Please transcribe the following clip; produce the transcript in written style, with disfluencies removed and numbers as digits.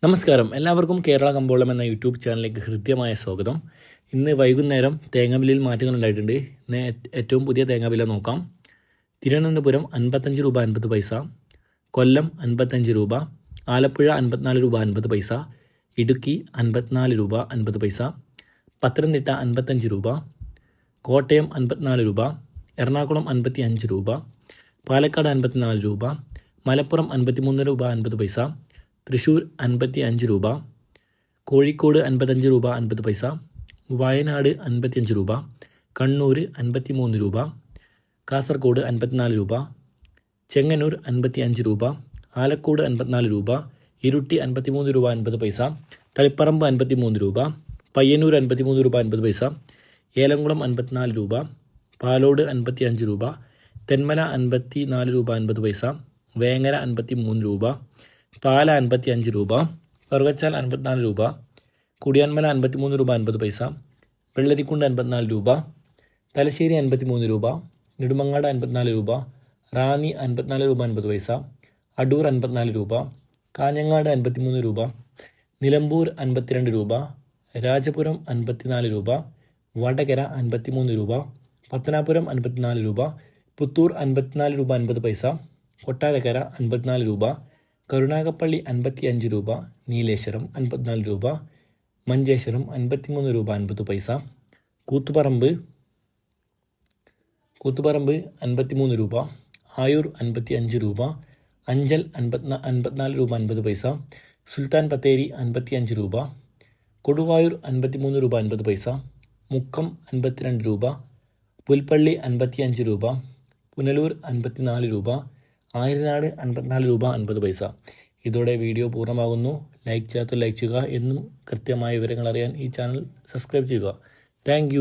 നമസ്കാരം, എല്ലാവർക്കും കേരള കമ്പോളം എന്ന യൂട്യൂബ് ചാനലിലേക്ക് ഹൃദ്യമായ സ്വാഗതം. ഇന്ന് വൈകുന്നേരം തേങ്ങാവിലയിൽ മാറ്റങ്ങൾ ഉണ്ടായിട്ടുണ്ട്. ഇന്ന് ഏറ്റവും പുതിയ തേങ്ങാവില നോക്കാം. തിരുവനന്തപുരം 55 രൂപ 50 പൈസ, കൊല്ലം 55 രൂപ, ആലപ്പുഴ 54 രൂപ 50 പൈസ, ഇടുക്കി 54 രൂപ 50 പൈസ, പത്തനംതിട്ട 55 രൂപ, കോട്ടയം 54 രൂപ, എറണാകുളം 55 രൂപ, പാലക്കാട് 54 രൂപ, മലപ്പുറം 53 രൂപ 50 പൈസ, തൃശ്ശൂർ 55 രൂപ, കോഴിക്കോട് 55 രൂപ 50 പൈസ, വയനാട് 55 രൂപ, കണ്ണൂർ 53 രൂപ, കാസർഗോഡ് 54 രൂപ, ചെങ്ങന്നൂർ 55 രൂപ, ആലക്കോട് 54 രൂപ, ഇരുട്ടി 53 രൂപ 50 പൈസ, തളിപ്പറമ്പ് 53 രൂപ, പയ്യന്നൂർ 53 രൂപ 50 പൈസ, ഏലംകുളം 54 രൂപ, പാലോട് 55 രൂപ, തെന്മല 54 രൂപ 50 പൈസ, വേങ്ങര 53 രൂപ, പാല 55 രൂപ, കറുകച്ചാൽ 54 രൂപ, കുടിയാൻമല 53 രൂപ 50 പൈസ, വെള്ളരിക്കുണ്ട് 54 രൂപ, തലശ്ശേരി 53 രൂപ, നെടുമങ്ങാട് 54 രൂപ, റാന്നി 54 രൂപ 50 പൈസ, അടൂർ 54 രൂപ, കാഞ്ഞങ്ങാട് 53 രൂപ, നിലമ്പൂർ 52 രൂപ, രാജപുരം 54 രൂപ, വടകര 53 രൂപ, പത്തനാപുരം 54 രൂപ, പുത്തൂർ 54 രൂപ 50 പൈസ, കൊട്ടാരക്കര 54 രൂപ, കരുനാഗപ്പള്ളി 55 രൂപ, നീലേശ്വരം 54 രൂപ, മഞ്ചേശ്വരം 53 രൂപ 50 പൈസ, കൂത്തുപറമ്പ് 53 രൂപ, ആയൂർ 55 രൂപ, അഞ്ചൽ 54 രൂപ 50 പൈസ, സുൽത്താൻ ബത്തേരി 55 രൂപ, കൊടുവായൂർ 53 രൂപ 50 പൈസ, മുക്കം 52 രൂപ, പുൽപ്പള്ളി 55 രൂപ, പുനലൂർ 54 രൂപ, ആയിരനാട് 54 രൂപ 50 പൈസ. ഇതോടെ വീഡിയോ പൂർണ്ണമാകുന്നു. ലൈക്ക് ചെയ്യാത്ത ലൈക്ക് ചെയ്യുക. എന്നും കൃത്യമായ വിവരങ്ങൾ അറിയാൻ ഈ ചാനൽ സബ്സ്ക്രൈബ് ചെയ്യുക. താങ്ക്